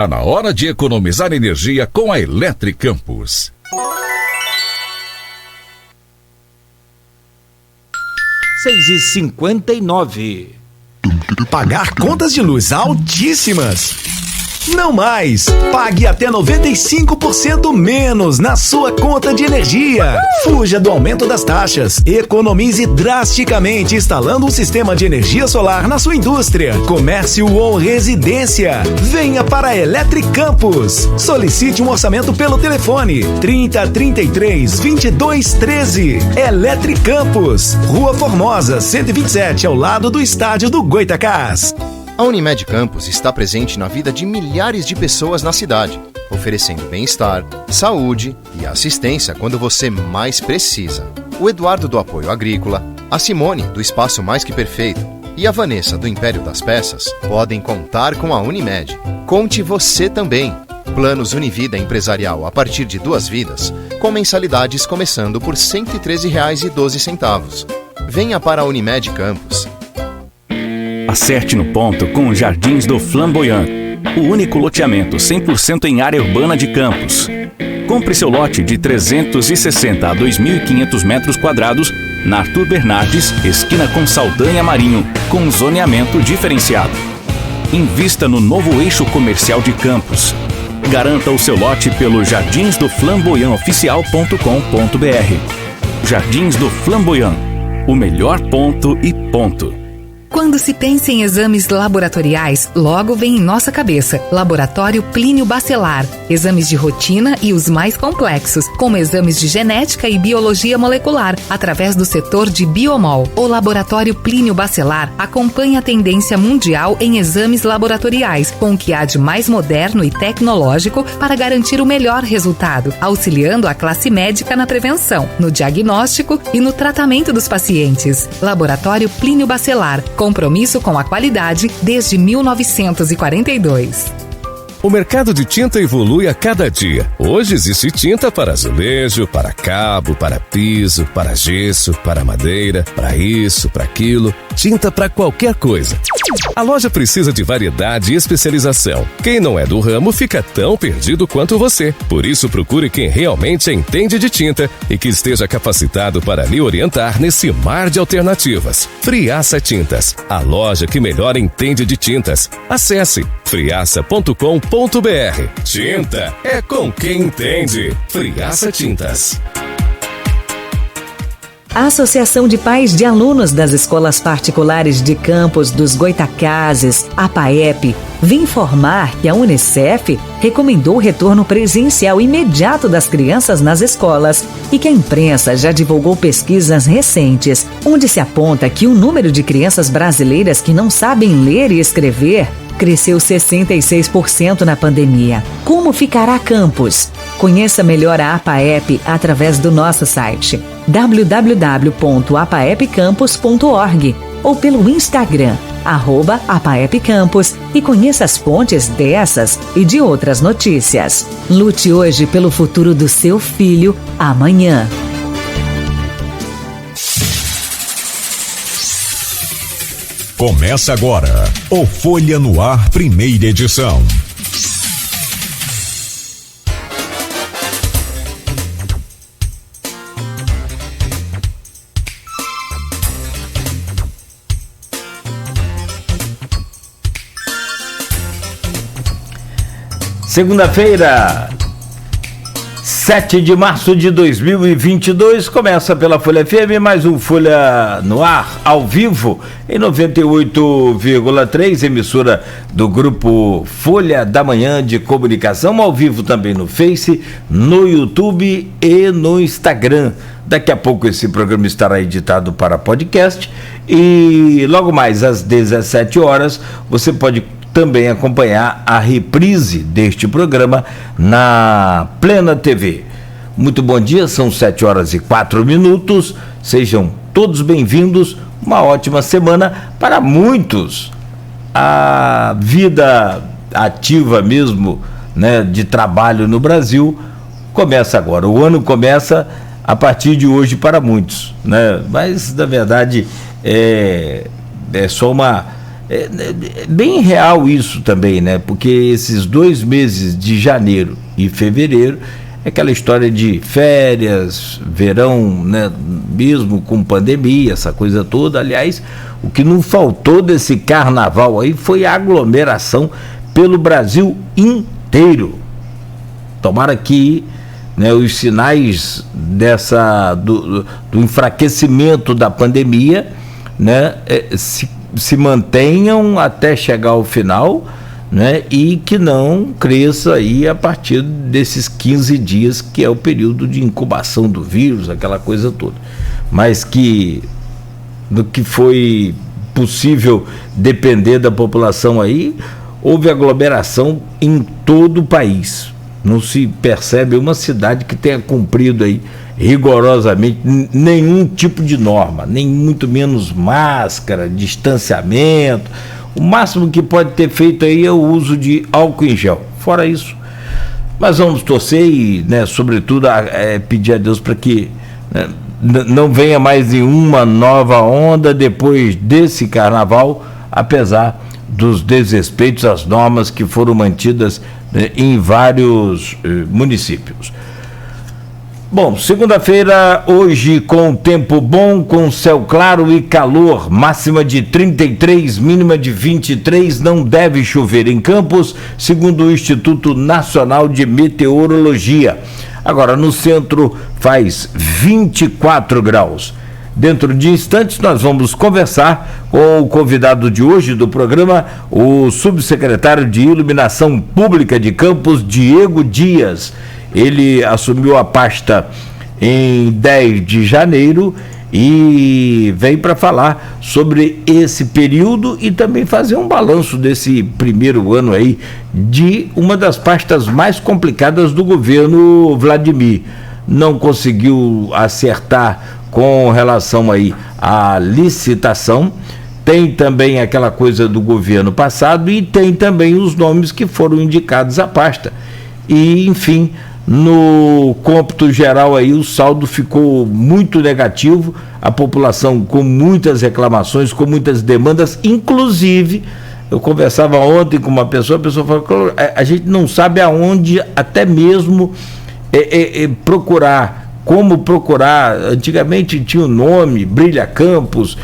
Está na hora de economizar energia com a Eletricampus. 6h59. Pagar contas de luz altíssimas? Não mais! Pague até 95% menos na sua conta de energia. Fuja do aumento das taxas. Economize drasticamente instalando um sistema de energia solar na sua indústria, comércio ou residência. Venha para a Eletricampus. Solicite um orçamento pelo telefone 3033-2213. Eletricampus, Rua Formosa, 127, ao lado do estádio do Goitacás. A Unimed Campos está presente na vida de milhares de pessoas na cidade, oferecendo bem-estar, saúde e assistência quando você mais precisa. O Eduardo do Apoio Agrícola, a Simone do Espaço Mais Que Perfeito e a Vanessa do Império das Peças podem contar com a Unimed. Conte você também. Planos Univida Empresarial a partir de 2 vidas, com mensalidades começando por R$ 113,12. Venha para a Unimed Campos. Acerte no ponto com os Jardins do Flamboyant, o único loteamento 100% em área urbana de Campos. Compre seu lote de 360 a 2.500 metros quadrados na Arthur Bernardes, esquina com Saldanha Marinho, com zoneamento diferenciado. Invista no novo eixo comercial de Campos. Garanta o seu lote pelo jardinsdoflamboyantoficial.com.br. Jardins do Flamboyant, o melhor ponto e ponto. Quando se pensa em exames laboratoriais, logo vem em nossa cabeça Laboratório Plínio Bacelar. Exames de rotina e os mais complexos, como exames de genética e biologia molecular, através do setor de Biomol. O Laboratório Plínio Bacelar acompanha a tendência mundial em exames laboratoriais, com o que há de mais moderno e tecnológico para garantir o melhor resultado, auxiliando a classe médica na prevenção, no diagnóstico e no tratamento dos pacientes. Laboratório Plínio Bacelar. Compromisso com a qualidade desde 1942. O mercado de tinta evolui a cada dia. Hoje existe tinta para azulejo, para cabo, para piso, para gesso, para madeira, para isso, para aquilo. Tinta para qualquer coisa. A loja precisa de variedade e especialização. Quem não é do ramo fica tão perdido quanto você. Por isso, procure quem realmente entende de tinta e que esteja capacitado para lhe orientar nesse mar de alternativas. Friaça Tintas, a loja que melhor entende de tintas. Acesse friaça.com.br. Tinta é com quem entende. Friaça Tintas. A Associação de Pais de Alunos das Escolas Particulares de Campos dos Goitacazes, APAEP, vem informar que a Unicef recomendou o retorno presencial imediato das crianças nas escolas e que a imprensa já divulgou pesquisas recentes, onde se aponta que o número de crianças brasileiras que não sabem ler e escrever cresceu 66% na pandemia. Como ficará Campos? Conheça melhor a APAEP através do nosso site www.apaepcampus.org ou pelo Instagram @APAEPcampus e conheça as fontes dessas e de outras notícias. Lute hoje pelo futuro do seu filho amanhã. Começa agora o Folha no Ar, primeira edição. Segunda-feira, 7 de março de 2022, começa pela Folha FM, mais um Folha no Ar, ao vivo, em 98,3, emissora do grupo Folha da Manhã de Comunicação, ao vivo também no Face, no YouTube e no Instagram. Daqui a pouco esse programa estará editado para podcast e logo mais às 17 horas você pode também acompanhar a reprise deste programa na Plena TV. Muito bom dia, são 7h04, sejam todos bem-vindos, uma ótima semana para muitos. A vida ativa mesmo, né, de trabalho no Brasil começa agora, o ano começa a partir de hoje para muitos, né? Mas na verdade é só uma É bem real isso também, né? Porque esses 2 meses de janeiro e fevereiro é aquela história de férias, verão, né? Mesmo com pandemia, essa coisa toda. Aliás, o que não faltou desse carnaval aí foi a aglomeração pelo Brasil inteiro. Tomara que, né, os sinais do enfraquecimento da pandemia, né, se mantenham até chegar ao final, né, e que não cresça aí a partir desses 15 dias, que é o período de incubação do vírus, aquela coisa toda. Mas que do que foi possível depender da população aí, houve aglomeração em todo o país. Não se percebe uma cidade que tenha cumprido aí rigorosamente nenhum tipo de norma, nem muito menos máscara, distanciamento. O máximo que pode ter feito aí é o uso de álcool em gel. Fora isso, mas vamos torcer e, né, sobretudo, pedir a Deus para que, né, não venha mais nenhuma nova onda depois desse carnaval, apesar dos desrespeitos às normas que foram mantidas, né, em vários municípios. Bom, segunda-feira, hoje com tempo bom, com céu claro e calor, máxima de 33, mínima de 23, não deve chover em Campos, segundo o Instituto Nacional de Meteorologia. Agora, no centro faz 24 graus. Dentro de instantes nós vamos conversar com o convidado de hoje do programa, o subsecretário de Iluminação Pública de Campos, Diego Dias. Ele assumiu a pasta em 10 de janeiro e vem para falar sobre esse período e também fazer um balanço desse primeiro ano aí de uma das pastas mais complicadas do governo Vladimir. Não conseguiu acertar com relação aí à licitação, tem também aquela coisa do governo passado e tem também os nomes que foram indicados à pasta. E, enfim, no cômputo geral aí o saldo ficou muito negativo, a população com muitas reclamações, com muitas demandas, inclusive, eu conversava ontem com uma pessoa, a pessoa falou, a gente não sabe aonde até mesmo procurar, como procurar. Antigamente tinha o nome, Brilha Campos,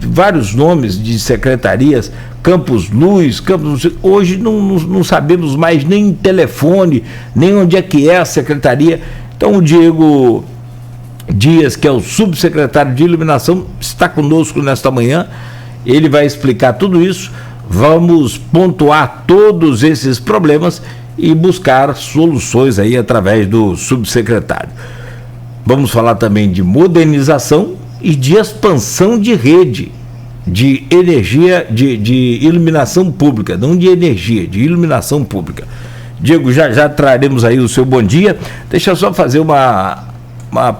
vários nomes de secretarias, Campos Luz, Campos. Hoje não sabemos mais nem telefone, nem onde é que é a secretaria. Então o Diego Dias, que é o subsecretário de Iluminação, está conosco nesta manhã. Ele vai explicar tudo isso. Vamos pontuar todos esses problemas e buscar soluções aí através do subsecretário. Vamos falar também de modernização e de expansão de rede de energia, de iluminação pública, não de energia, de iluminação pública. Diego, já traremos aí o seu bom dia. Deixa eu só fazer uma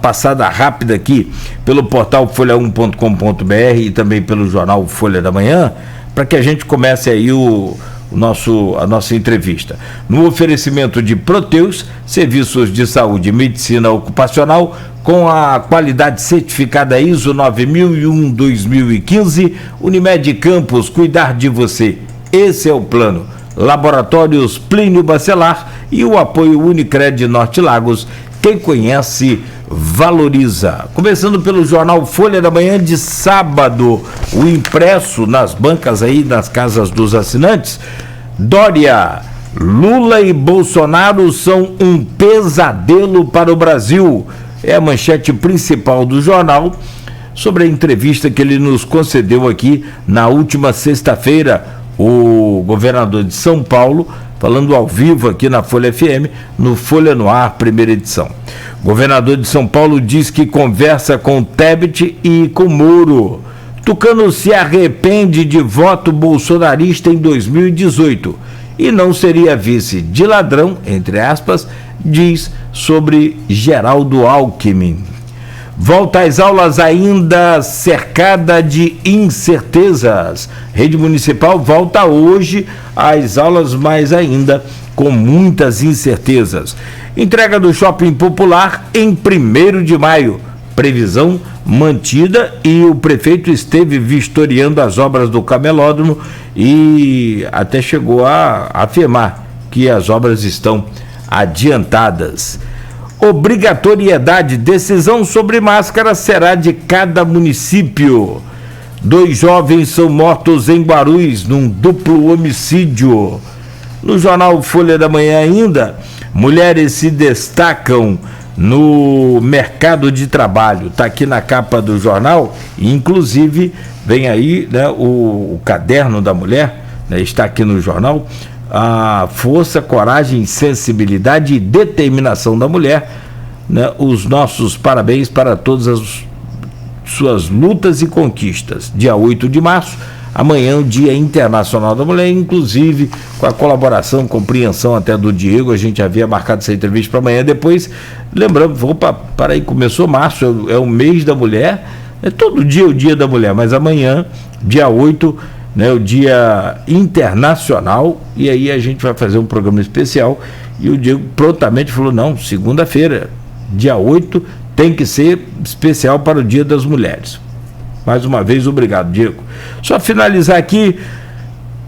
passada rápida aqui pelo portal folha1.com.br e também pelo jornal Folha da Manhã, para que a gente comece aí a nossa entrevista. No oferecimento de Proteus, serviços de saúde e medicina ocupacional com a qualidade certificada ISO 9001-2015, Unimed Campos, cuidar de você. Esse é o plano. Laboratórios Plínio Bacelar e o apoio Unicred Norte Lagos. Quem conhece, valoriza. Começando pelo jornal Folha da Manhã de sábado, o impresso nas bancas aí, nas casas dos assinantes. Dória, Lula e Bolsonaro são um pesadelo para o Brasil. É a manchete principal do jornal sobre a entrevista que ele nos concedeu aqui na última sexta-feira, o governador de São Paulo, falando ao vivo aqui na Folha FM, no Folha no Ar, primeira edição. O governador de São Paulo diz que conversa com Tebet e com Moro. Tucano se arrepende de voto bolsonarista em 2018 e não seria vice de ladrão, entre aspas, diz sobre Geraldo Alckmin. Volta às aulas ainda cercada de incertezas. Rede Municipal volta hoje às aulas, mas ainda com muitas incertezas. Entrega do Shopping Popular em 1º de maio. previsão mantida, e o prefeito esteve vistoriando as obras do camelódromo e até chegou a afirmar que as obras estão adiantadas. Obrigatoriedade, decisão sobre máscara será de cada município. 2 jovens são mortos em Guarulhos num duplo homicídio. No jornal Folha da Manhã ainda, mulheres se destacam no mercado de trabalho. Está aqui na capa do jornal, e inclusive vem aí, né, o caderno da mulher, né, está aqui no jornal. A força, coragem, sensibilidade e determinação da mulher, né? Os nossos parabéns para todas as suas lutas e conquistas. Dia 8 de março, amanhã, o Dia Internacional da Mulher, inclusive com a colaboração, compreensão até do Diego. A gente havia marcado essa entrevista para amanhã. Depois, lembrando, opa, para aí, começou março, é o mês da mulher, é todo dia o Dia da Mulher, mas amanhã, dia 8, né, o Dia Internacional, e aí a gente vai fazer um programa especial. E o Diego prontamente falou: não, segunda-feira, dia 8, tem que ser especial para o Dia das Mulheres. Mais uma vez, obrigado, Diego. Só finalizar aqui,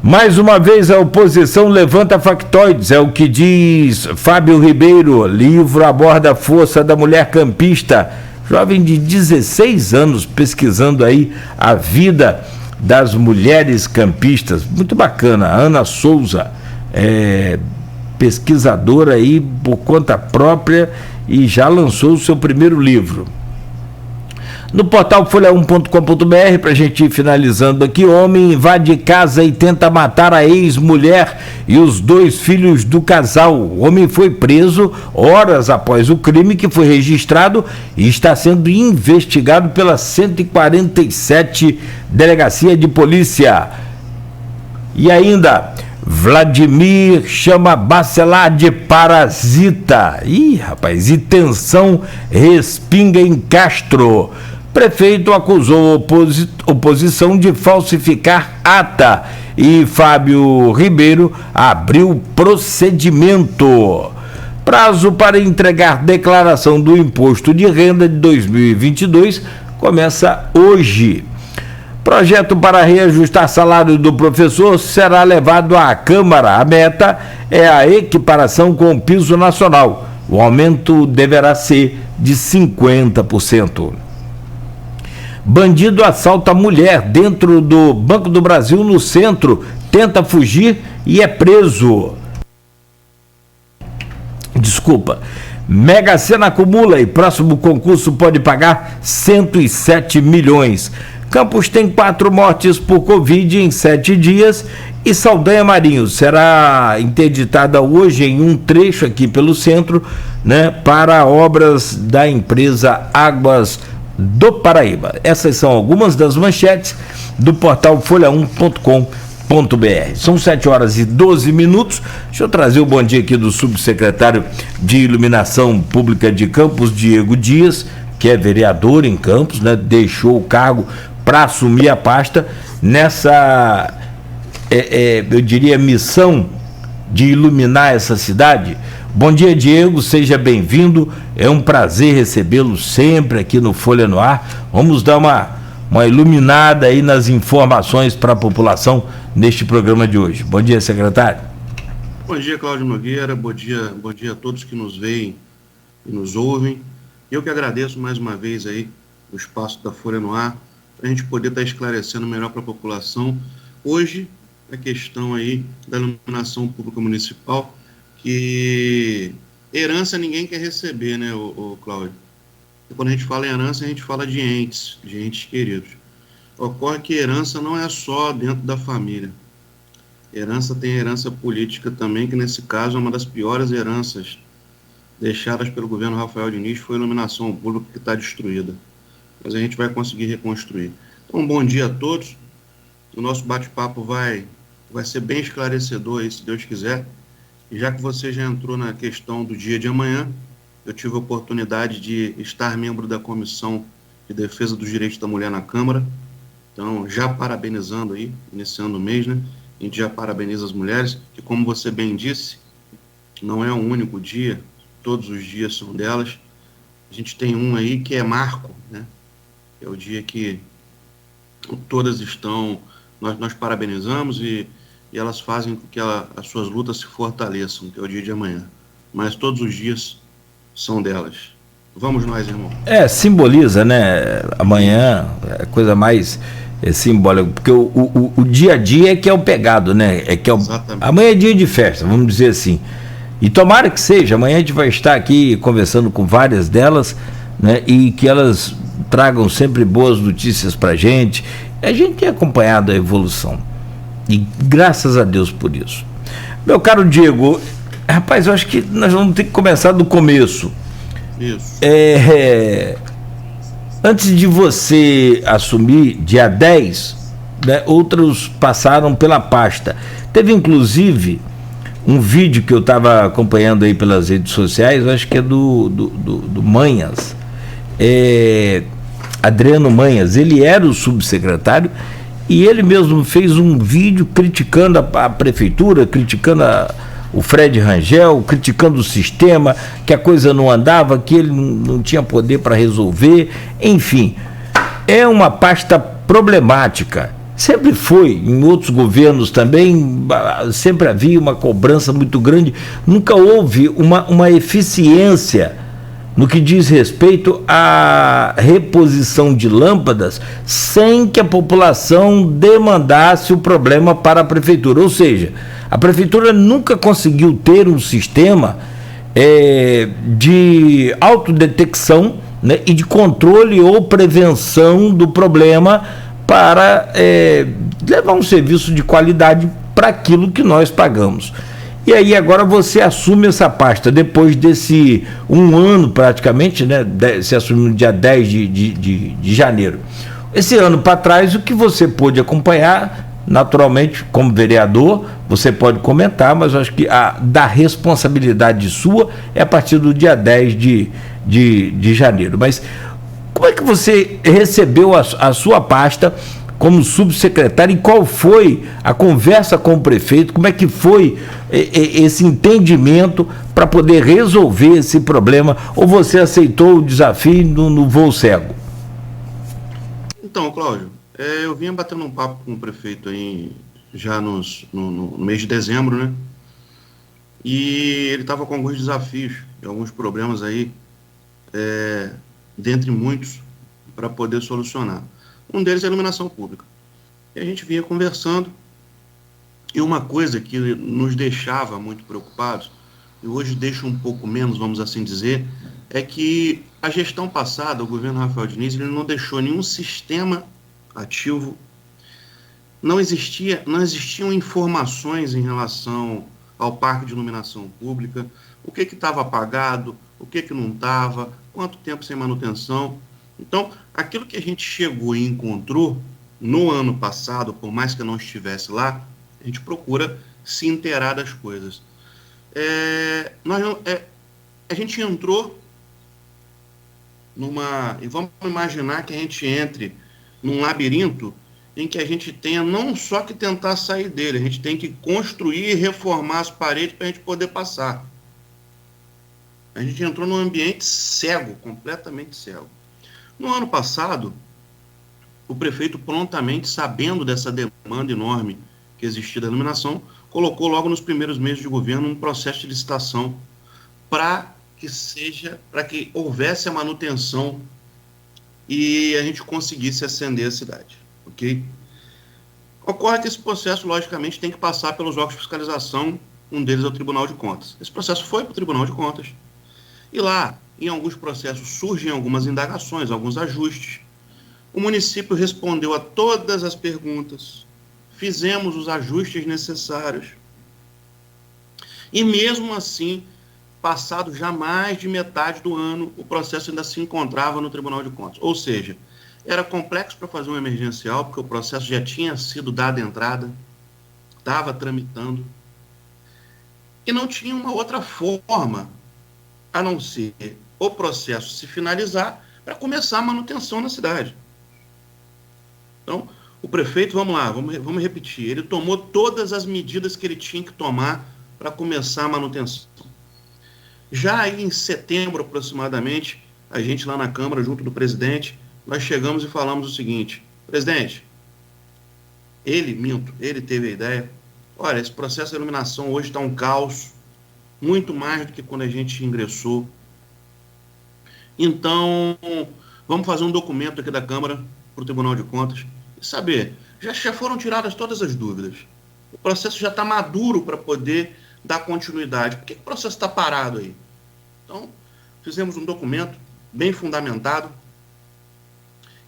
mais uma vez a oposição levanta factoides, é o que diz Fábio Ribeiro. Livro aborda a força da mulher campista, jovem de 16 anos, pesquisando aí a vida das mulheres campistas. Muito bacana. Ana Souza, pesquisadora aí por conta própria, e já lançou o seu primeiro livro. No portal folha1.com.br, para a gente ir finalizando aqui: homem invade casa e tenta matar a ex-mulher e os 2 filhos do casal. O homem foi preso horas após o crime, que foi registrado e está sendo investigado pela 147 Delegacia de Polícia. E ainda, Vladimir chama Bacelar de parasita. Ih, rapaz, e tensão respinga em Castro. Prefeito acusou oposição de falsificar ata e Fábio Ribeiro abriu procedimento. Prazo para entregar declaração do imposto de renda de 2022 começa hoje. Projeto para reajustar salário do professor será levado à Câmara. A meta é a equiparação com o piso nacional. O aumento deverá ser de 50%. Bandido assalta mulher dentro do Banco do Brasil, no centro, tenta fugir e é preso. Mega Sena acumula e próximo concurso pode pagar 107 milhões. Campos tem 4 mortes por Covid em 7 dias e Saldanha Marinho será interditada hoje em um trecho aqui pelo centro, né, para obras da empresa Águas do Paraíba. Essas são algumas das manchetes do portal folha1.com.br. São 7h12. Deixa eu trazer o bom dia aqui do subsecretário de Iluminação Pública de Campos, Diego Dias, que é vereador em Campos, né? Deixou o cargo para assumir a pasta nessa, eu diria, missão de iluminar essa cidade. Bom dia, Diego, seja bem-vindo. É um prazer recebê-lo sempre aqui no Folha no Ar. Vamos dar uma iluminada aí nas informações para a população neste programa de hoje. Bom dia, secretário. Bom dia, Cláudio Nogueira. Bom dia a todos que nos veem e nos ouvem. Eu que agradeço mais uma vez aí o espaço da Folha no Ar, para a gente poder estar esclarecendo melhor para a população. Hoje, a questão aí da iluminação pública municipal, que herança ninguém quer receber, né, o Cláudio? E quando a gente fala em herança, a gente fala de entes queridos. Ocorre que herança não é só dentro da família. Herança tem herança política também, que nesse caso é uma das piores heranças deixadas pelo governo Rafael Diniz, foi a iluminação pública que está destruída. Mas a gente vai conseguir reconstruir. Então, bom dia a todos. O nosso bate-papo vai ser bem esclarecedor aí, se Deus quiser. E já que você já entrou na questão do dia de amanhã, eu tive a oportunidade de estar membro da Comissão de Defesa dos Direitos da Mulher na Câmara. Então, já parabenizando aí, iniciando o mês, né? A gente já parabeniza as mulheres, que, como você bem disse, não é um único dia, todos os dias são delas. A gente tem um aí que é marco, né? É o dia que todas estão, nós parabenizamos e elas fazem com que as suas lutas se fortaleçam, que é o dia de amanhã. Mas todos os dias são delas. Vamos nós, irmão. Simboliza, né? Amanhã é coisa mais simbólica, porque o dia a dia é que é o pegado, né? Amanhã é dia de festa, vamos dizer assim. E tomara que seja, amanhã a gente vai estar aqui conversando com várias delas, né? E que elas tragam sempre boas notícias pra gente. A gente tem acompanhado a evolução. E graças a Deus por isso. Meu caro Diego, rapaz, eu acho que nós vamos ter que começar do começo. Isso. Antes de você assumir, dia 10, né, outros passaram pela pasta. Teve inclusive um vídeo que eu estava acompanhando aí pelas redes sociais, eu acho que é do Manhas, Adriano Manhas. Ele era o subsecretário e ele mesmo fez um vídeo criticando a prefeitura, criticando o Fred Rangel, criticando o sistema, que a coisa não andava, que ele não tinha poder para resolver. Enfim, é uma pasta problemática. Sempre foi, em outros governos também, sempre havia uma cobrança muito grande. Nunca houve uma eficiência no que diz respeito à reposição de lâmpadas sem que a população demandasse o problema para a prefeitura. Ou seja, a prefeitura nunca conseguiu ter um sistema de autodetecção, né, e de controle ou prevenção do problema para levar um serviço de qualidade para aquilo que nós pagamos. E aí agora você assume essa pasta, depois desse um ano praticamente, né? Se assumiu no dia 10 de janeiro. Esse ano para trás, o que você pôde acompanhar, naturalmente, como vereador, você pode comentar, mas eu acho que da responsabilidade sua é a partir do dia 10 de janeiro. Mas como é que você recebeu a sua pasta como subsecretário e qual foi a conversa com o prefeito? Como é que foi esse entendimento para poder resolver esse problema? Ou você aceitou o desafio no voo cego? Então, Cláudio, eu vinha batendo um papo com o prefeito aí já no mês de dezembro, né? E ele estava com alguns desafios e alguns problemas aí, dentre muitos, para poder solucionar. Um deles é a iluminação pública. E a gente vinha conversando, e uma coisa que nos deixava muito preocupados, e hoje deixa um pouco menos, vamos assim dizer, é que a gestão passada, o governo Rafael Diniz, ele não deixou nenhum sistema ativo, não existiam informações em relação ao parque de iluminação pública, o que estava apagado, o que não estava, quanto tempo sem manutenção. Então, aquilo que a gente chegou e encontrou no ano passado, por mais que eu não estivesse lá, a gente procura se inteirar das coisas. A gente entrou e vamos imaginar que a gente entre num labirinto em que a gente tenha não só que tentar sair dele, a gente tem que construir e reformar as paredes para a gente poder passar. A gente entrou num ambiente cego, completamente cego. No ano passado, o prefeito prontamente, sabendo dessa demanda enorme que existia da iluminação, colocou logo nos primeiros meses de governo um processo de licitação para que houvesse a manutenção e a gente conseguisse acender a cidade, ok? Ocorre que esse processo, logicamente, tem que passar pelos órgãos de fiscalização, um deles é o Tribunal de Contas. Esse processo foi para o Tribunal de Contas e lá, em alguns processos, surgem algumas indagações, alguns ajustes. O município respondeu a todas as perguntas, fizemos os ajustes necessários. E mesmo assim, passado já mais de metade do ano, o processo ainda se encontrava no Tribunal de Contas. Ou seja, era complexo para fazer um emergencial, porque o processo já tinha sido dado entrada, estava tramitando, e não tinha uma outra forma a não ser o processo se finalizar para começar a manutenção na cidade. Então, o prefeito, vamos repetir, ele tomou todas as medidas que ele tinha que tomar para começar a manutenção. Já aí em setembro, aproximadamente, a gente lá na Câmara, junto do presidente, nós chegamos e falamos o seguinte: presidente, ele teve a ideia, olha, esse processo de iluminação hoje está um caos, muito mais do que quando a gente ingressou. Então, vamos fazer um documento aqui da Câmara para o Tribunal de Contas e saber, já foram tiradas todas as dúvidas. O processo já está maduro para poder dar continuidade. Por que o processo está parado aí? Então, fizemos um documento bem fundamentado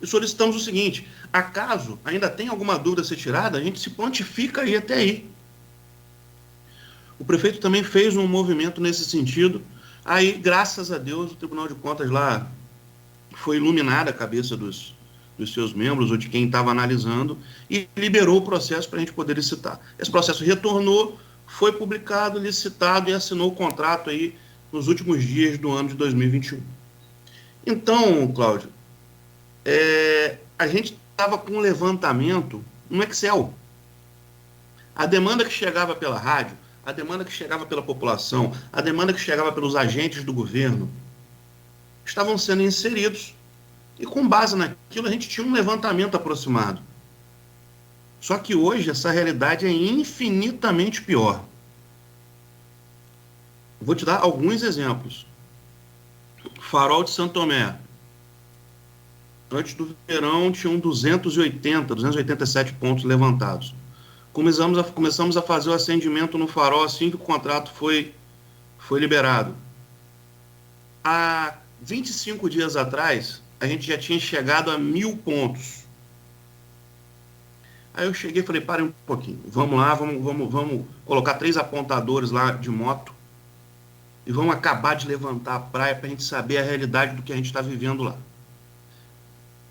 e solicitamos o seguinte: acaso ainda tem alguma dúvida a ser tirada, a gente se pontifica aí até aí. O prefeito também fez um movimento nesse sentido. Aí, graças a Deus, o Tribunal de Contas lá foi iluminada a cabeça dos seus membros ou de quem estava analisando e liberou o processo para a gente poder licitar. Esse processo retornou, foi publicado, licitado e assinou o contrato aí nos últimos dias do ano de 2021. Então, Cláudio, a gente estava com um levantamento no Excel. A demanda que chegava pela rádio, a demanda que chegava pela população, a demanda que chegava pelos agentes do governo, estavam sendo inseridos. E com base naquilo, a gente tinha um levantamento aproximado. Só que hoje, essa realidade é infinitamente pior. Vou te dar alguns exemplos. Farol de Santo Tomé. Antes do verão, tinham 287 pontos levantados. Começamos a fazer o acendimento no farol assim que o contrato foi liberado. Há 25 dias atrás, a gente já tinha chegado a 1.000 pontos. Aí eu cheguei e falei, parem um pouquinho, vamos lá, vamos colocar 3 apontadores lá de moto e vamos acabar de levantar a praia para a gente saber a realidade do que a gente está vivendo lá.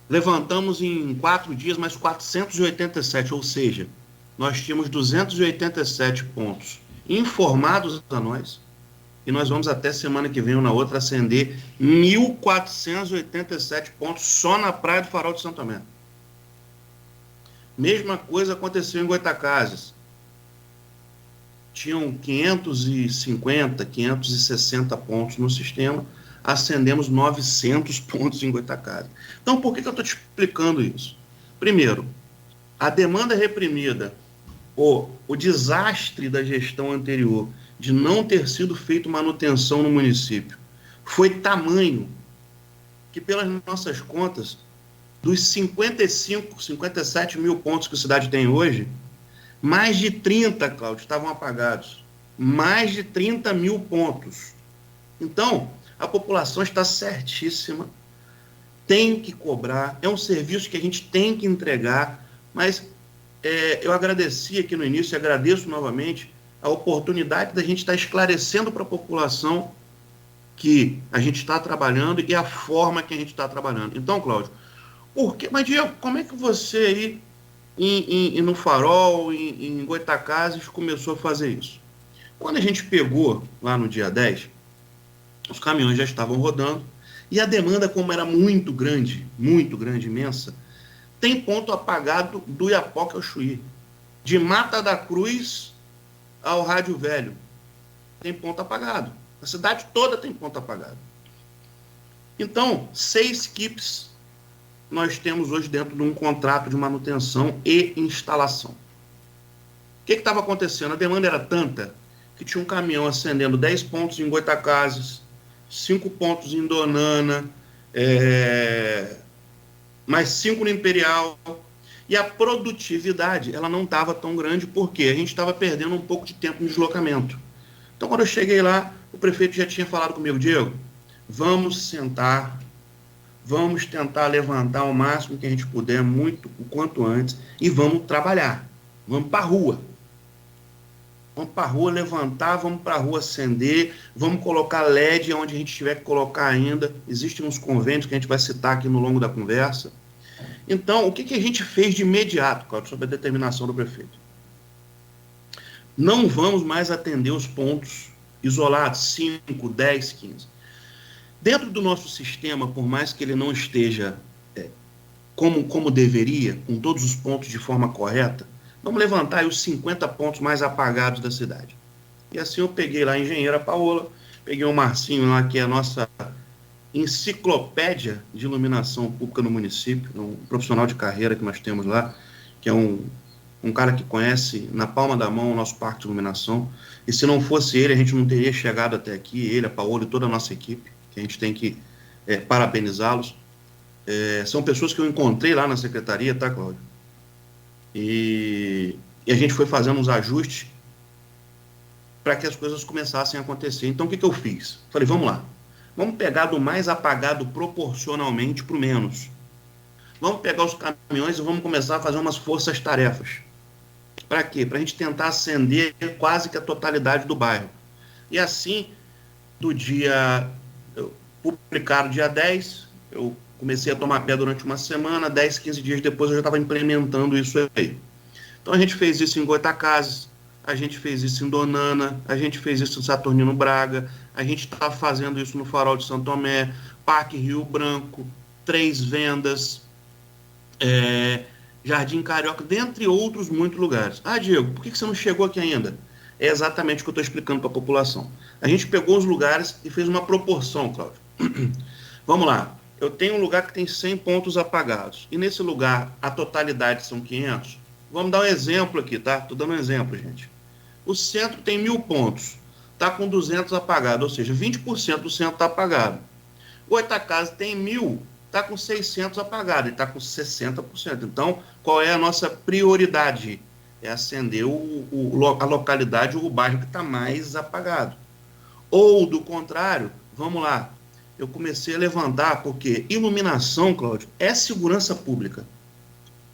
Levantamos em 4 dias mais 487, ou seja, nós tínhamos 287 pontos informados a nós, e nós vamos até semana que vem ou na outra acender 1.487 pontos só na praia do Farol de Santo Tomé. Mesma coisa aconteceu em Goitacazes. Tinham 550, 560 pontos no sistema, acendemos 900 pontos em Goitacazes. Então, por que eu estou te explicando isso? Primeiro, a demanda reprimida, o desastre da gestão anterior de não ter sido feita manutenção no município foi tamanho que, pelas nossas contas, dos 57 mil pontos que a cidade tem hoje, mais de 30, Cláudio, estavam apagados. Mais de 30 mil pontos. Então, a população está certíssima, tem que cobrar, é um serviço que a gente tem que entregar, mas eu agradeci aqui no início e agradeço novamente a oportunidade da gente estar esclarecendo para a população que a gente está trabalhando e a forma que a gente está trabalhando. Então, Cláudio, mas Diego, como é que você aí no Farol, em Goitacazes, começou a fazer isso? Quando a gente pegou lá no dia 10, os caminhões já estavam rodando e a demanda, como era muito grande, imensa, tem ponto apagado do Iapoca ao Chuí, de Mata da Cruz ao Rádio Velho, tem ponto apagado. A cidade toda tem ponto apagado. Então, 6 equipes nós temos hoje dentro de um contrato de manutenção e instalação. O que estava acontecendo? A demanda era tanta que tinha um caminhão acendendo 10 pontos em Goitacazes, 5 pontos em Donana, mais 5 no Imperial, e a produtividade ela não estava tão grande porque a gente estava perdendo um pouco de tempo no deslocamento. Então, quando eu cheguei lá, o prefeito já tinha falado comigo: Diego, vamos sentar, vamos tentar levantar o máximo que a gente puder, o quanto antes, e vamos trabalhar, vamos para a rua. Vamos para a rua levantar, vamos para a rua acender, vamos colocar LED onde a gente tiver que colocar ainda. Existem uns convênios que a gente vai citar aqui no longo da conversa. Então, o que a gente fez de imediato, Cláudio, sobre a determinação do prefeito? Não vamos mais atender os pontos isolados, 5, 10, 15. Dentro do nosso sistema, por mais que ele não esteja como deveria, com todos os pontos de forma correta, vamos levantar aí os 50 pontos mais apagados da cidade. E assim eu peguei lá a engenheira Paola, peguei o Marcinho lá, que é a nossa enciclopédia de iluminação pública no município, um profissional de carreira que nós temos lá, que é um cara que conhece na palma da mão o nosso parque de iluminação, e se não fosse ele, a gente não teria chegado até aqui, ele, a Paola e toda a nossa equipe, que a gente tem que parabenizá-los. São pessoas que eu encontrei lá na secretaria, tá, Cláudio? E a gente foi fazendo uns ajustes para que as coisas começassem a acontecer. Então, o que eu fiz? Falei, vamos lá. Vamos pegar do mais apagado proporcionalmente para o menos. Vamos pegar os caminhões e vamos começar a fazer umas forças-tarefas. Para quê? Para a gente tentar acender quase que a totalidade do bairro. E assim, do dia... publicado dia 10, eu comecei a tomar pé durante uma semana, 10, 15 dias depois eu já estava implementando isso aí. Então a gente fez isso em Goitacazes, a gente fez isso em Donana, a gente fez isso em Saturnino Braga, a gente está fazendo isso no Farol de Santo Tomé, Parque Rio Branco, Três Vendas, Jardim Carioca, dentre outros muitos lugares. Ah, Diego, por que você não chegou aqui ainda? É exatamente o que eu estou explicando para a população. A gente pegou os lugares e fez uma proporção, Cláudio. Vamos lá. Eu tenho um lugar que tem 100 pontos apagados. E nesse lugar, a totalidade são 500. Vamos dar um exemplo aqui, tá? Estou dando um exemplo, gente. O centro tem 1.000 pontos. Está com 200 apagados. Ou seja, 20% do centro está apagado. O Goitacazes tem 1.000. Está com 600 apagados. Ele está com 60%. Então, qual é a nossa prioridade? É acender a localidade ou o bairro que está mais apagado. Ou, do contrário, vamos lá. Eu comecei a levantar, porque iluminação, Cláudio, é segurança pública.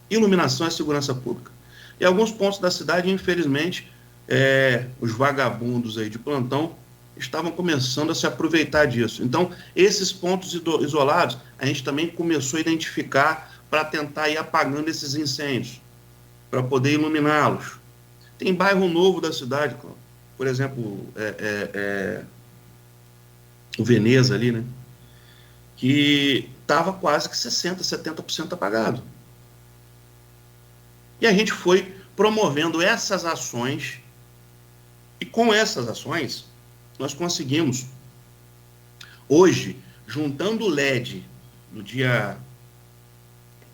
Iluminação é segurança pública. E alguns pontos da cidade, infelizmente, os vagabundos aí de plantão estavam começando a se aproveitar disso. Então, esses pontos isolados, a gente também começou a identificar para tentar ir apagando esses incêndios, para poder iluminá-los. Tem bairro novo da cidade, Cláudio. Por exemplo, o Veneza ali, né? Que estava quase que 60%, 70% apagado. E a gente foi promovendo essas ações, e com essas ações, nós conseguimos, hoje, juntando o LED do dia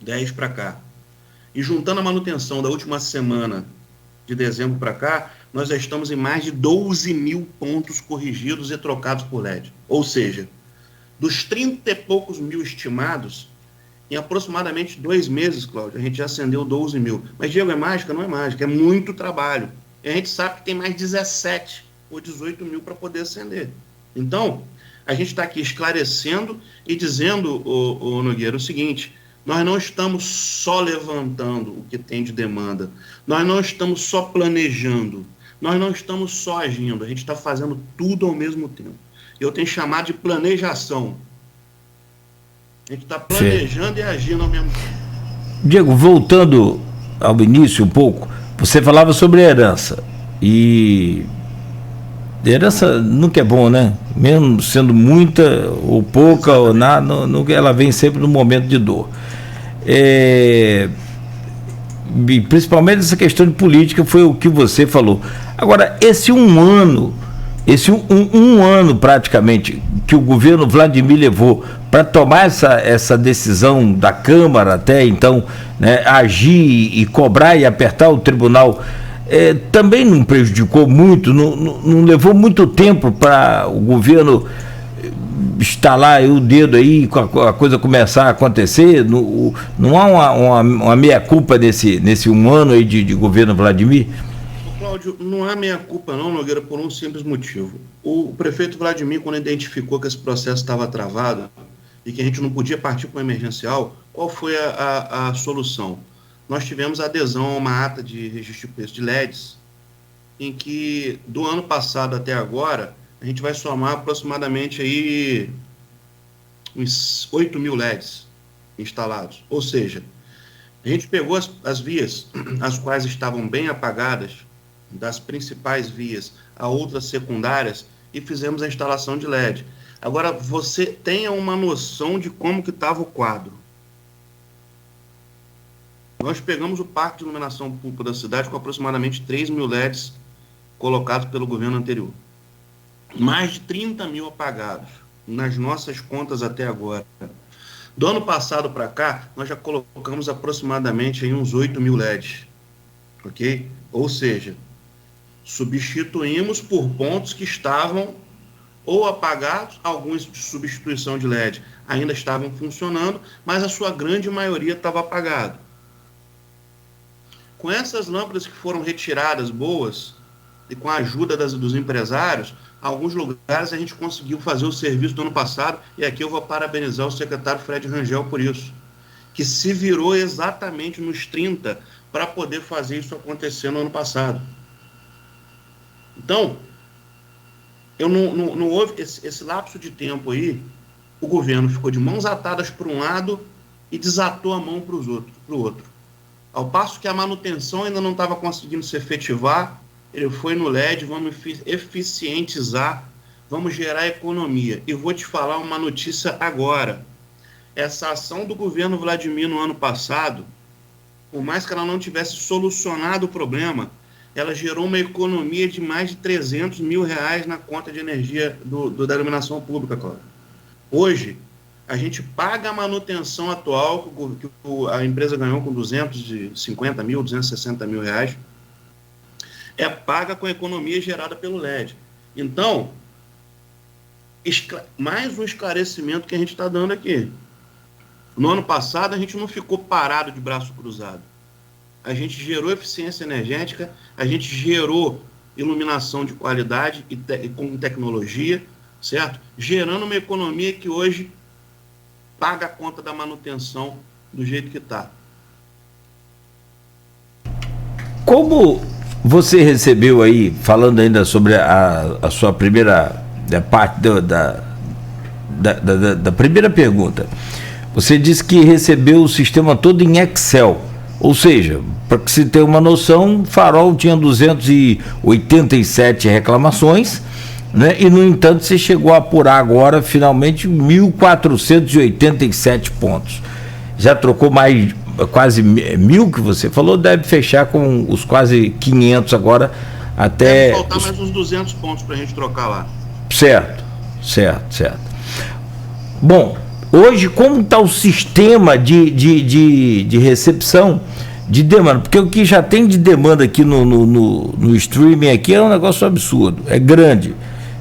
10 para cá, e juntando a manutenção da última semana de dezembro para cá, nós já estamos em mais de 12 mil pontos corrigidos e trocados por LED. Ou seja, dos 30 e poucos mil estimados, em aproximadamente 2 meses, Cláudio, a gente já acendeu 12 mil. Mas, Diego, é mágica? Não é mágica, é muito trabalho. E a gente sabe que tem mais 17 ou 18 mil para poder acender. Então, a gente está aqui esclarecendo e dizendo, ô Nogueira, o seguinte: nós não estamos só levantando o que tem de demanda, nós não estamos só planejando, nós não estamos só agindo, a gente está fazendo tudo ao mesmo tempo. Eu tenho chamado de planejação. A gente está planejando e agindo ao mesmo tempo. Diego, voltando ao início um pouco, você falava sobre herança. E herança nunca é bom, né? Mesmo sendo muita ou pouca ou nada, ela vem sempre no momento de dor. Principalmente essa questão de política foi o que você falou. Agora, esse um ano praticamente que o governo Vladimir levou para tomar essa decisão da Câmara até então, né, agir e cobrar e apertar o tribunal, também não prejudicou muito, não levou muito tempo para o governo estalar o dedo aí, a coisa começar a acontecer. Não há uma meia-culpa nesse um ano aí de governo Vladimir? Cláudio, não há meia-culpa não, Nogueira, por um simples motivo. O prefeito Vladimir, quando identificou que esse processo estava travado e que a gente não podia partir para o emergencial, qual foi a solução? Nós tivemos adesão a uma ata de registro de preço de LEDs, em que do ano passado até agora, a gente vai somar aproximadamente aí uns 8 mil LEDs instalados. Ou seja, a gente pegou as vias, as quais estavam bem apagadas, das principais vias a outras secundárias, e fizemos a instalação de LED. Agora, você tenha uma noção de como que estava o quadro. Nós pegamos o parque de iluminação pública da cidade com aproximadamente 3 mil LEDs colocados pelo governo anterior. Mais de 30 mil apagados. nas nossas contas até agora. Do ano passado para cá, nós já colocamos aproximadamente aí uns 8 mil LEDs, ok? Ou seja, substituímos por pontos que estavam ou apagados, alguns de substituição de LED ainda estavam funcionando, mas a sua grande maioria estava apagado. Com essas lâmpadas que foram retiradas boas, e com a ajuda dos empresários, alguns lugares a gente conseguiu fazer o serviço do ano passado, e aqui eu vou parabenizar o secretário Fred Rangel por isso, que se virou exatamente nos 30 para poder fazer isso acontecer no ano passado. Então, não houve esse lapso de tempo aí, o governo ficou de mãos atadas para um lado e desatou a mão para o outro. Ao passo que a manutenção ainda não estava conseguindo se efetivar, ele foi no LED, vamos eficientizar, vamos gerar economia. E vou te falar uma notícia agora. Essa ação do governo Vladimir no ano passado, por mais que ela não tivesse solucionado o problema, ela gerou uma economia de mais de 300 mil reais na conta de energia da iluminação pública, Cláudio. Hoje, a gente paga a manutenção atual que a empresa ganhou com 250 mil, 260 mil reais, é paga com a economia gerada pelo LED. Então, mais um esclarecimento que a gente está dando aqui. No ano passado, a gente não ficou parado de braço cruzado. A gente gerou eficiência energética, a gente gerou iluminação de qualidade e com tecnologia, certo? Gerando uma economia que hoje paga a conta da manutenção do jeito que está. Como você recebeu aí, falando ainda sobre a sua primeira parte da primeira pergunta, você disse que recebeu o sistema todo em Excel, ou seja, para que se ter uma noção, o Farol tinha 287 reclamações, né? E no entanto você chegou a apurar agora finalmente 1.487 pontos. Já trocou mais quase 1.000 que você falou, deve fechar com os quase 500 agora até... Deve faltar mais uns 200 pontos para a gente trocar lá. Certo. Bom, hoje como está o sistema de recepção de demanda? Porque o que já tem de demanda aqui no streaming aqui é um negócio absurdo, é grande.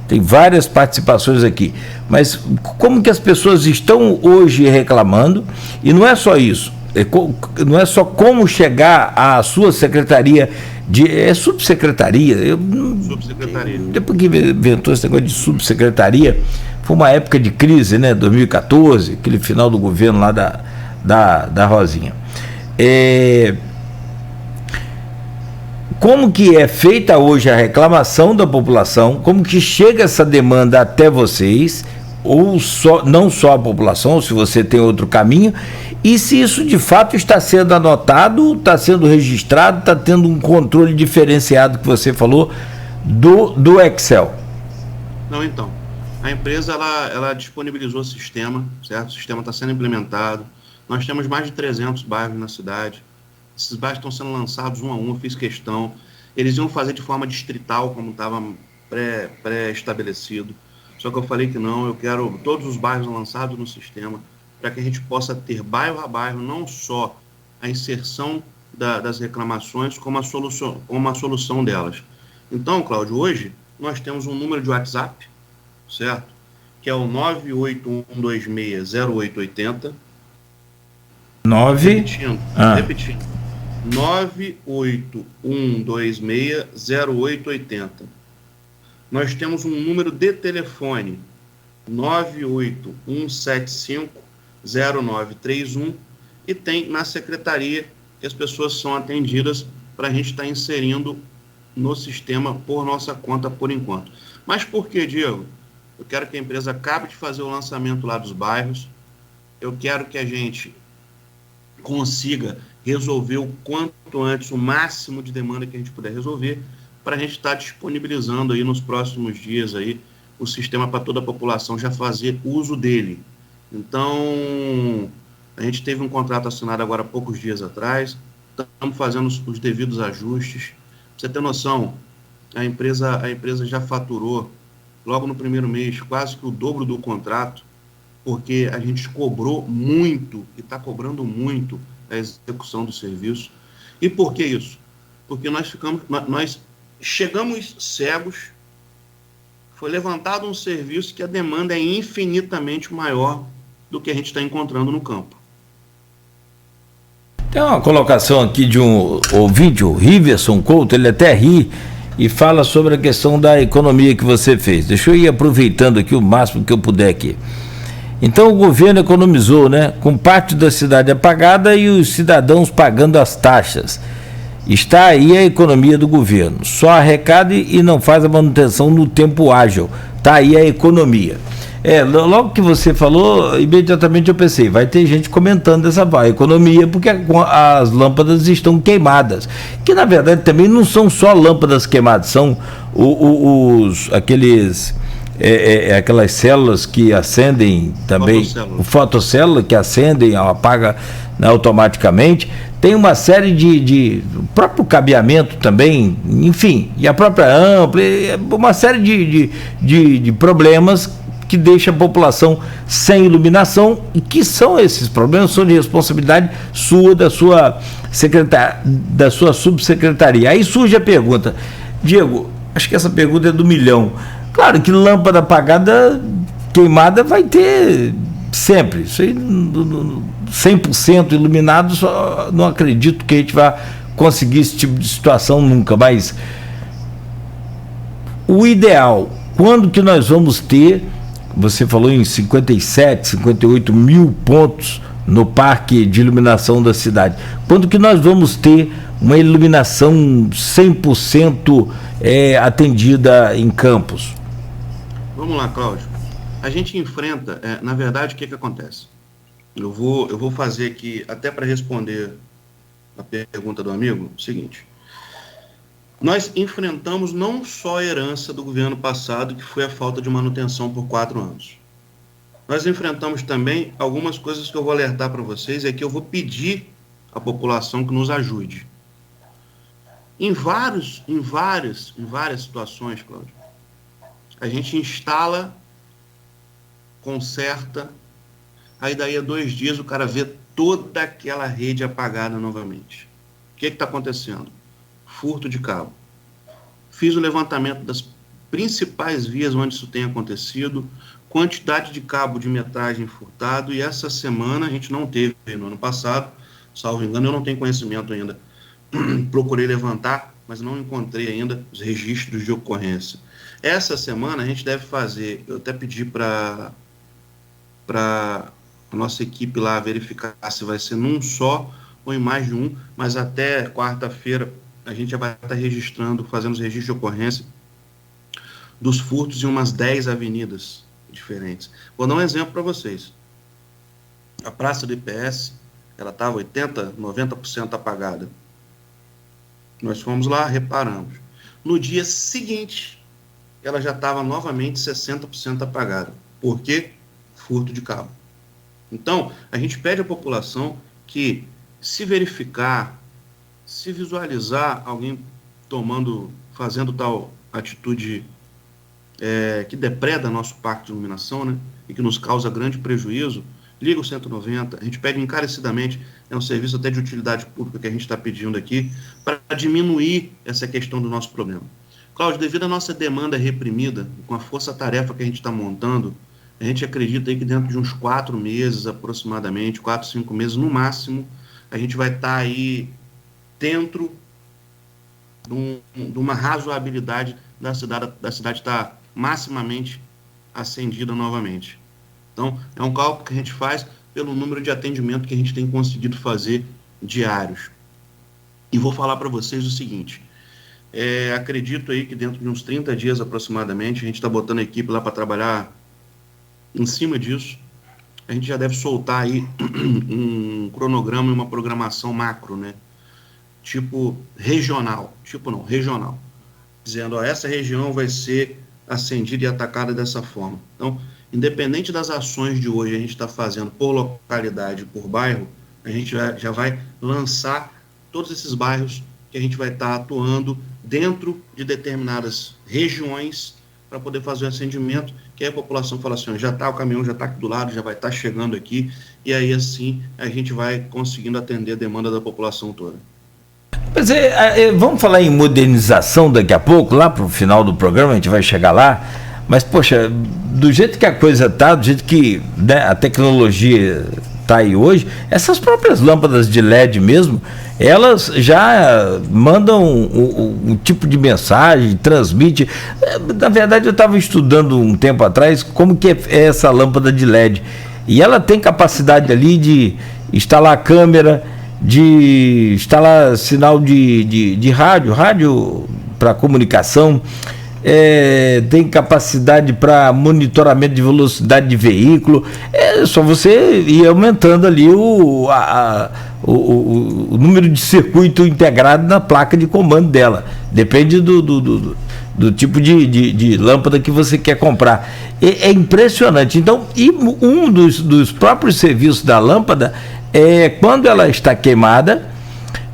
Tem várias participações aqui, mas como que as pessoas estão hoje reclamando? E não é só isso, não é só como chegar à sua secretaria, subsecretaria. Subsecretaria. Depois que inventou esse negócio de subsecretaria, foi uma época de crise, né? 2014, aquele final do governo lá da Rosinha. Como que é feita hoje a reclamação da população, como que chega essa demanda até vocês, ou não só a população, ou se você tem outro caminho, e se isso de fato está sendo anotado, está sendo registrado, está tendo um controle diferenciado que você falou do Excel? Não, então, a empresa ela disponibilizou o sistema, certo? O sistema está sendo implementado, nós temos mais de 300 bairros na cidade. Esses bairros estão sendo lançados um a um, eu fiz questão. Eles iam fazer de forma distrital, como estava pré-estabelecido. Só que eu falei que não, eu quero todos os bairros lançados no sistema, para que a gente possa ter bairro a bairro, não só a inserção das reclamações, como a solução delas. Então, Cláudio, hoje nós temos um número de WhatsApp, certo? Que é o 981260880. Repetindo. 981260880. Nós temos um número de telefone 981750931 e tem na secretaria que as pessoas são atendidas para a gente estar inserindo no sistema por nossa conta por enquanto. Mas por que, Diego? Eu quero que a empresa acabe de fazer o lançamento lá dos bairros, eu quero que a gente consiga resolver o quanto antes o máximo de demanda que a gente puder resolver, para a gente estar disponibilizando aí nos próximos dias aí o sistema para toda a população já fazer uso dele. Então, a gente teve um contrato assinado agora há poucos dias atrás, estamos fazendo os devidos ajustes. Pra você ter noção, a empresa já faturou logo no primeiro mês, quase que o dobro do contrato, porque a gente cobrou muito e está cobrando muito a execução do serviço. E por que isso? Porque nós chegamos cegos, foi levantado um serviço que a demanda é infinitamente maior do que a gente está encontrando no campo. Tem uma colocação aqui de um ouvinte, o Riverson Couto, ele até ri e fala sobre a questão da economia que você fez. Deixa eu ir aproveitando aqui o máximo que eu puder aqui. Então o governo economizou, né? Com parte da cidade apagada e os cidadãos pagando as taxas. Está aí a economia do governo. Só arrecada e não faz a manutenção no tempo ágil. Está aí a economia. Logo que você falou, imediatamente eu pensei, vai ter gente comentando essa economia, porque as lâmpadas estão queimadas. Que na verdade também não são só lâmpadas queimadas, são aquelas células que acendem também, o fotocélula que acendem, apaga, né, automaticamente. Tem uma série de próprio cabeamento também, enfim, e a própria ampla, uma série de problemas que deixa a população sem iluminação. E que são esses problemas? São de responsabilidade sua, da sua subsecretaria. Aí surge a pergunta, Diego, acho que essa pergunta é do milhão. Claro que lâmpada apagada, queimada, vai ter sempre. Isso aí, 100% iluminado, só não acredito que a gente vá conseguir esse tipo de situação nunca. Mas o ideal, quando que nós vamos ter, você falou em 57, 58 mil pontos no parque de iluminação da cidade, quando que nós vamos ter uma iluminação 100% atendida em Campos? Vamos lá, Cláudio. A gente enfrenta, na verdade, o que acontece? Eu vou fazer aqui, até para responder a pergunta do amigo, o seguinte. Nós enfrentamos não só a herança do governo passado, que foi a falta de manutenção por 4 anos. Nós enfrentamos também algumas coisas que eu vou alertar para vocês, que eu vou pedir à população que nos ajude. Em várias situações, Cláudio, a gente instala, conserta, aí daí a 2 dias o cara vê toda aquela rede apagada novamente. O que está acontecendo? Furto de cabo. Fiz o levantamento das principais vias onde isso tem acontecido, quantidade de cabo de metragem furtado, e essa semana a gente não teve, no ano passado, salvo engano, eu não tenho conhecimento ainda. Procurei levantar, mas não encontrei ainda os registros de ocorrência. Essa semana a gente deve fazer, eu até pedi para a nossa equipe lá verificar se vai ser num só ou em mais de um, mas até quarta-feira a gente já vai estar registrando, fazendo os registros de ocorrência dos furtos em umas 10 avenidas diferentes. Vou dar um exemplo para vocês. A praça do IPS, ela estava 80%, 90% apagada. Nós fomos lá, reparamos. No dia seguinte, ela já estava novamente 60% apagada. Por quê? Furto de cabo. Então, a gente pede à população que, se verificar, se visualizar alguém fazendo tal atitude que depreda nosso parque de iluminação, né, e que nos causa grande prejuízo, liga o 190, a gente pede encarecidamente, é um serviço até de utilidade pública que a gente está pedindo aqui, para diminuir essa questão do nosso problema. Cláudio, devido à nossa demanda reprimida, com a força-tarefa que a gente está montando, a gente acredita aí que dentro de uns 4 meses aproximadamente, 4, 5 meses no máximo, a gente vai estar aí dentro de uma razoabilidade da cidade estar maximamente acendida novamente. Então, é um cálculo que a gente faz pelo número de atendimento que a gente tem conseguido fazer diários. E vou falar para vocês o seguinte, acredito aí que dentro de uns 30 dias aproximadamente, a gente está botando a equipe lá para trabalhar em cima disso. A gente já deve soltar aí um cronograma e uma programação macro, né? Regional, dizendo, essa região vai ser acendida e atacada dessa forma. Então, independente das ações de hoje a gente está fazendo por localidade, por bairro, a gente já vai lançar todos esses bairros que a gente vai estar atuando dentro de determinadas regiões para poder fazer o acendimento, que aí a população fala assim, já está o caminhão, já está aqui do lado, já vai estar chegando aqui, e aí assim a gente vai conseguindo atender a demanda da população toda. Mas vamos falar em modernização daqui a pouco, lá para o final do programa, a gente vai chegar lá, mas poxa, do jeito que a coisa está, do jeito que, né, a tecnologia está aí hoje, essas próprias lâmpadas de LED mesmo, elas já mandam um tipo de mensagem, transmite. Na verdade, eu estava estudando um tempo atrás como que é essa lâmpada de LED, e ela tem capacidade ali de instalar câmera, de instalar sinal de rádio para comunicação, tem capacidade para monitoramento de velocidade de veículo. É só você ir aumentando ali o número de circuito integrado na placa de comando dela. Depende do tipo de lâmpada que você quer comprar. É impressionante. Então, e um dos próprios serviços da lâmpada quando ela está queimada,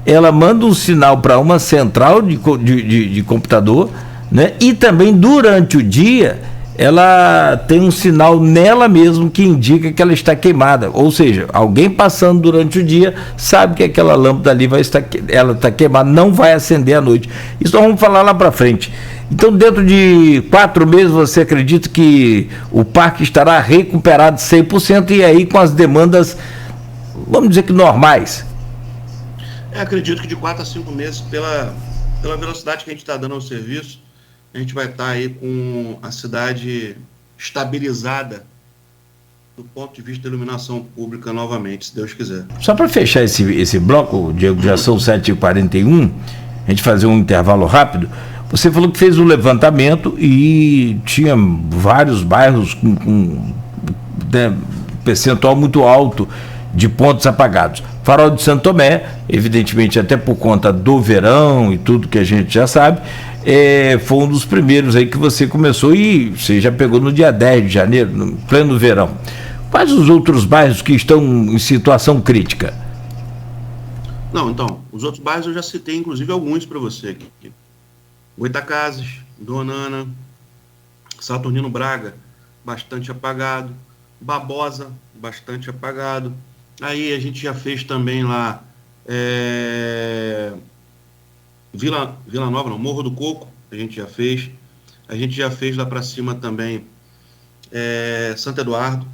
ela manda um sinal para uma central de computador, né? E também durante o dia ela tem um sinal nela mesmo que indica que ela está queimada, ou seja, alguém passando durante o dia sabe que aquela lâmpada ali ela está queimada, não vai acender à noite. Isso nós vamos falar lá para frente. Então, dentro de 4 meses, você acredita que o parque estará recuperado 100% e aí com as demandas, vamos dizer que normais? Acredito que de 4 a 5 meses, pela velocidade que a gente está dando ao serviço, a gente vai estar aí com a cidade estabilizada do ponto de vista da iluminação pública novamente, se Deus quiser. Só para fechar esse bloco, Diego, já são 7h41, a gente fazer um intervalo rápido. Você falou que fez o levantamento e tinha vários bairros com percentual muito alto de pontos apagados. Farol de Santo Tomé, evidentemente até por conta do verão e tudo que a gente já sabe, foi um dos primeiros aí que você começou e você já pegou no dia 10 de janeiro, no pleno verão. Quais os outros bairros que estão em situação crítica? Não, então, os outros bairros eu já citei, inclusive alguns para você aqui. Goitacazes, Dona Ana, Saturnino Braga, bastante apagado. Babosa, bastante apagado. Aí a gente já fez também lá Vila Nova, não, Morro do Coco, a gente já fez. A gente já fez lá para cima também Santo Eduardo,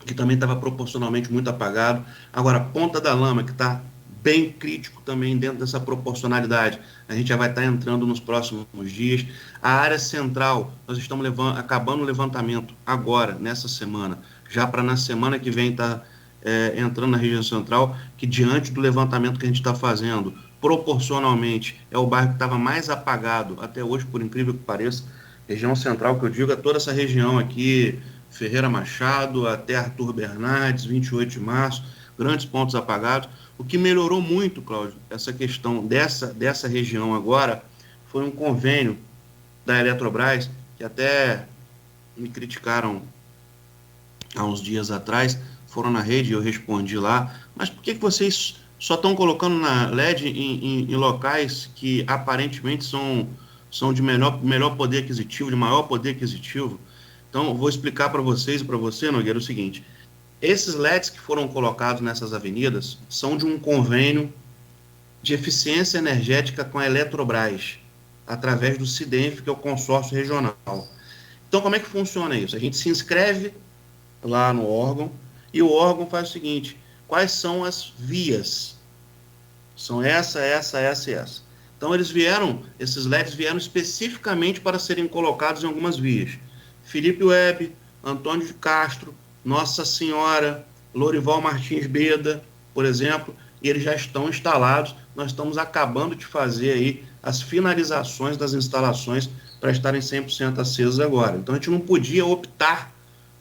que também estava proporcionalmente muito apagado. Agora, Ponta da Lama, que está bem crítico também dentro dessa proporcionalidade. A gente já vai estar entrando nos próximos dias. A área central, nós estamos acabando o levantamento agora, nessa semana, já para na semana que vem estar entrando na região central, que diante do levantamento que a gente está fazendo, proporcionalmente, é o bairro que estava mais apagado até hoje, por incrível que pareça. Região central, que eu digo, é toda essa região aqui, Ferreira Machado, até Arthur Bernardes, 28 de março, grandes pontos apagados. O que melhorou muito, Cláudio, essa questão dessa região agora, foi um convênio da Eletrobras, que até me criticaram há uns dias atrás, foram na rede e eu respondi lá, mas por que vocês só estão colocando na LED em locais que aparentemente são de melhor poder aquisitivo, de maior poder aquisitivo? Então, eu vou explicar para vocês e para você, Nogueira, o seguinte: esses LEDs que foram colocados nessas avenidas são de um convênio de eficiência energética com a Eletrobras, através do CIDENF, que é o consórcio regional. Então, como é que funciona isso? A gente se inscreve lá no órgão e o órgão faz o seguinte: quais são as vias? São essa. Então, esses LEDs vieram especificamente para serem colocados em algumas vias. Felipe Web, Antônio de Castro, Nossa Senhora, Lorival Martins Beda, por exemplo, e eles já estão instalados. Nós estamos acabando de fazer aí as finalizações das instalações para estarem 100% acesas agora. Então, a gente não podia optar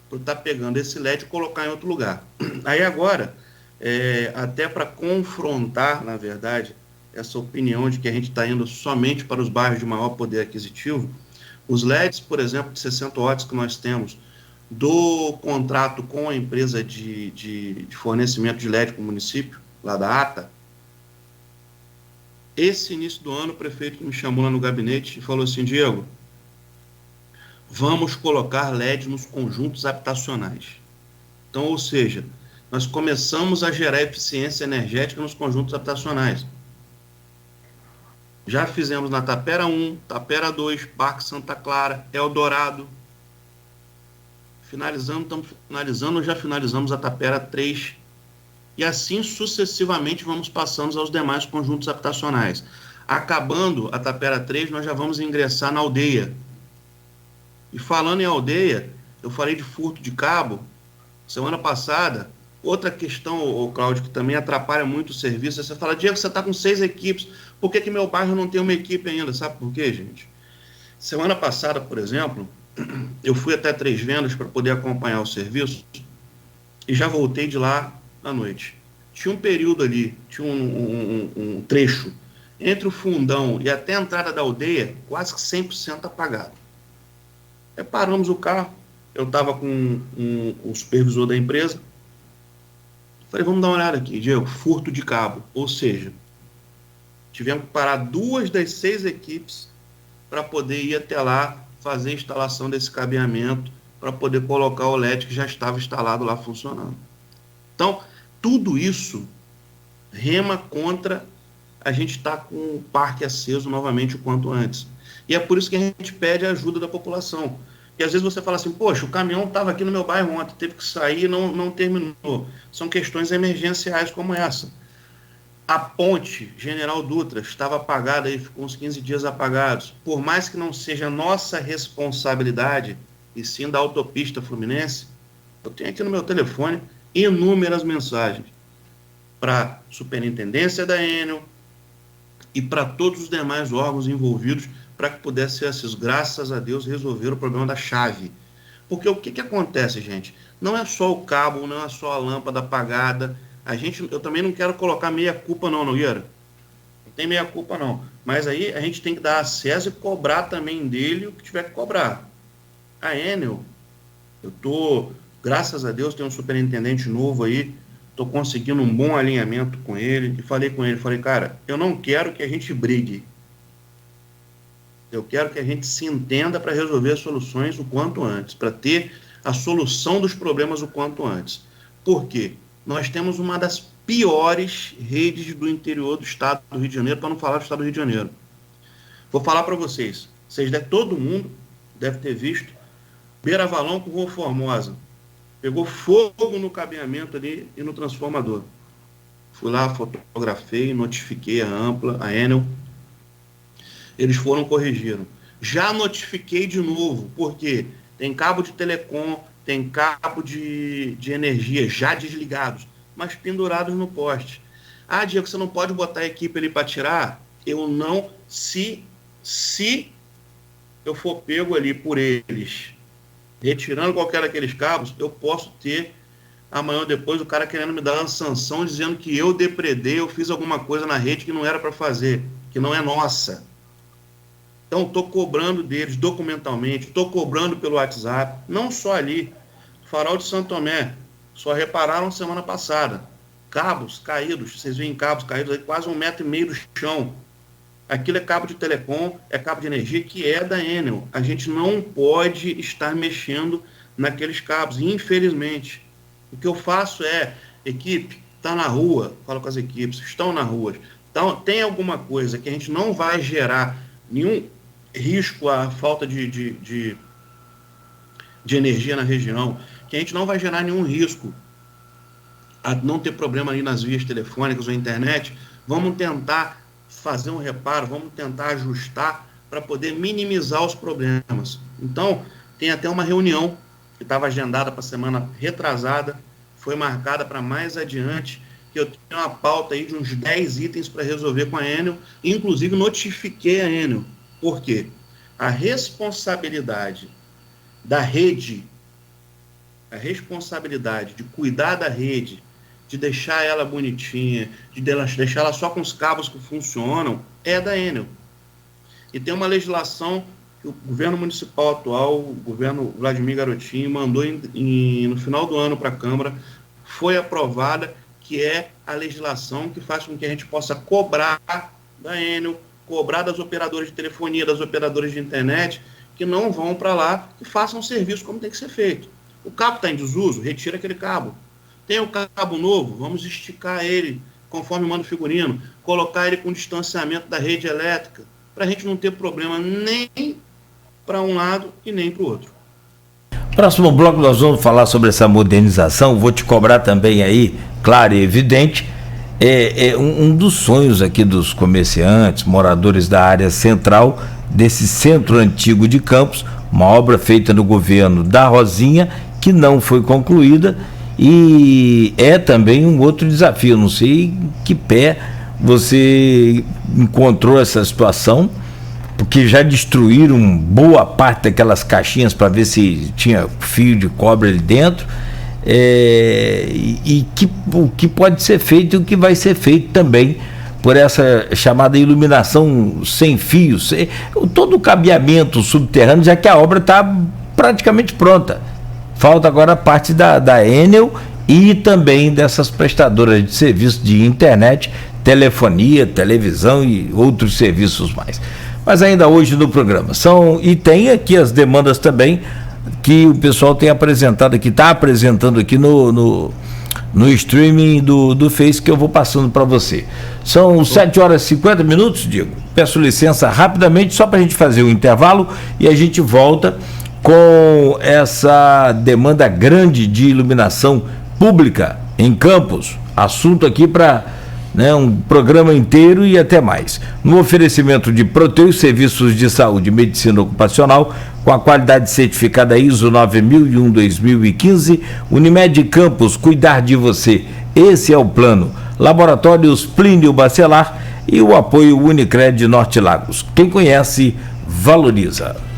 por estar pegando esse LED e colocar em outro lugar. Aí agora, até para confrontar, na verdade, essa opinião de que a gente está indo somente para os bairros de maior poder aquisitivo, os LEDs, por exemplo, de 60 watts que nós temos do contrato com a empresa de fornecimento de LED para o município, lá da ATA, esse início do ano, o prefeito me chamou lá no gabinete e falou assim: Diego, vamos colocar LED nos conjuntos habitacionais. Então, ou seja, nós começamos a gerar eficiência energética nos conjuntos habitacionais. Já fizemos na Tapera 1, Tapera 2, Parque Santa Clara, Eldorado. Estamos finalizando, já finalizamos a Tapera 3. E assim sucessivamente vamos passando aos demais conjuntos habitacionais. Acabando a Tapera 3, nós já vamos ingressar na aldeia. E falando em aldeia, eu falei de furto de cabo. Semana passada, outra questão, Cláudio, que também atrapalha muito o serviço, é você fala, Diego, você está com 6 equipes, por que meu bairro não tem uma equipe ainda? Sabe por quê, gente? Semana passada, por exemplo, eu fui até 3 Vendas para poder acompanhar o serviço e já voltei de lá à noite. Tinha um período ali, tinha um trecho entre o fundão e até a entrada da aldeia, quase que 100% apagado. Aí paramos o carro, eu estava com o supervisor da empresa, falei, vamos dar uma olhada aqui, Diego, furto de cabo, ou seja, tivemos que parar 2 das 6 equipes para poder ir até lá, fazer a instalação desse cabeamento, para poder colocar o LED que já estava instalado lá funcionando. Então, tudo isso rema contra a gente estar com o parque aceso novamente o quanto antes. E é por isso que a gente pede a ajuda da população. E às vezes você fala assim, poxa, o caminhão estava aqui no meu bairro ontem, teve que sair e não terminou. São questões emergenciais como essa. A ponte General Dutra estava apagada, aí ficou uns 15 dias apagados. Por mais que não seja nossa responsabilidade, e sim da autopista Fluminense, eu tenho aqui no meu telefone inúmeras mensagens para a superintendência da Enel e para todos os demais órgãos envolvidos para que pudesse, graças a Deus, resolver o problema da chave. Porque o que acontece, gente? Não é só o cabo, não é só a lâmpada apagada. Eu também não quero colocar meia culpa não, Nogueira. Não tem meia culpa não. Mas aí a gente tem que dar acesso e cobrar também dele o que tiver que cobrar. A Enel, graças a Deus, tem um superintendente novo aí, estou conseguindo um bom alinhamento com ele, e falei com ele, cara, eu não quero que a gente brigue. Eu quero que a gente se entenda para resolver as soluções o quanto antes, para ter a solução dos problemas o quanto antes. Por quê? Nós temos uma das piores redes do interior do estado do Rio de Janeiro, para não falar do estado do Rio de Janeiro. Vou falar para vocês, todo mundo deve ter visto Beira Valão com Rua Formosa. Pegou fogo no cabeamento ali e no transformador. Fui lá, fotografei, notifiquei a Ampla, a Enel. Eles corrigiram. Já notifiquei de novo, porque tem cabo de telecom, tem cabo de energia já desligados, mas pendurados no poste. Ah, Diego, você não pode botar a equipe ali para tirar? Eu não, se eu for pego ali por eles, retirando qualquer daqueles cabos, eu posso ter, amanhã ou depois, o cara querendo me dar uma sanção, dizendo que eu depredei, eu fiz alguma coisa na rede que não era para fazer, que não é nossa. Então, estou cobrando deles documentalmente, estou cobrando pelo WhatsApp, não só ali. Farol de Santo Tomé, só repararam semana passada. Cabos caídos, vocês veem cabos caídos aí quase 1,5 metro do chão. Aquilo é cabo de telecom, é cabo de energia que é da Enel. A gente não pode estar mexendo naqueles cabos, infelizmente. O que eu faço é, equipe, está na rua, falo com as equipes, estão na rua. Então, tem alguma coisa que a gente não vai gerar nenhum risco à falta de energia na região, que a gente não vai gerar nenhum risco a não ter problema ali nas vias telefônicas ou internet, vamos tentar fazer um reparo, vamos tentar ajustar para poder minimizar os problemas. Então, tem até uma reunião que estava agendada para a semana retrasada, foi marcada para mais adiante, que eu tenho uma pauta aí de uns 10 itens para resolver com a Enel, inclusive notifiquei a Enel. Por quê? A responsabilidade da rede, a responsabilidade de cuidar da rede, de deixar ela bonitinha, de deixar ela só com os cabos que funcionam, é da Enel. E tem uma legislação que o governo municipal atual, o governo Vladimir Garotinho, mandou no final do ano para a Câmara, foi aprovada, que é a legislação que faz com que a gente possa cobrar da Enel, cobrar das operadoras de telefonia, das operadoras de internet, que não vão para lá e façam o serviço como tem que ser feito. O cabo está em desuso, retira aquele cabo. Tem o cabo novo, vamos esticar ele conforme manda o figurino, colocar ele com distanciamento da rede elétrica, para a gente não ter problema nem para um lado e nem para o outro. Próximo bloco nós vamos falar sobre essa modernização, vou te cobrar também aí, claro e evidente, um dos sonhos aqui dos comerciantes, moradores da área central, desse centro antigo de Campos, uma obra feita no governo da Rosinha, que não foi concluída, e é também um outro desafio. Não sei em que pé você encontrou essa situação, porque já destruíram boa parte daquelas caixinhas para ver se tinha fio de cobre ali dentro, o que pode ser feito e o que vai ser feito também por essa chamada iluminação sem fios, todo o cabeamento subterrâneo, já que a obra está praticamente pronta. Falta agora a parte da Enel e também dessas prestadoras de serviço de internet, telefonia, televisão e outros serviços mais. Mas ainda hoje no programa e tem aqui as demandas também que o pessoal tem apresentado aqui, está apresentando aqui no streaming do Face, que eu vou passando para você. São 7h50, Diego. Peço licença rapidamente, só para a gente fazer o intervalo e a gente volta com essa demanda grande de iluminação pública em Campos. Assunto aqui para um programa inteiro e até mais. No oferecimento de Proteus Serviços de Saúde e Medicina Ocupacional, com a qualidade certificada ISO 9001-2015, Unimed Campos, cuidar de você. Esse é o plano. Laboratórios Plínio Bacelar e o apoio Unicred Norte Lagos. Quem conhece, valoriza.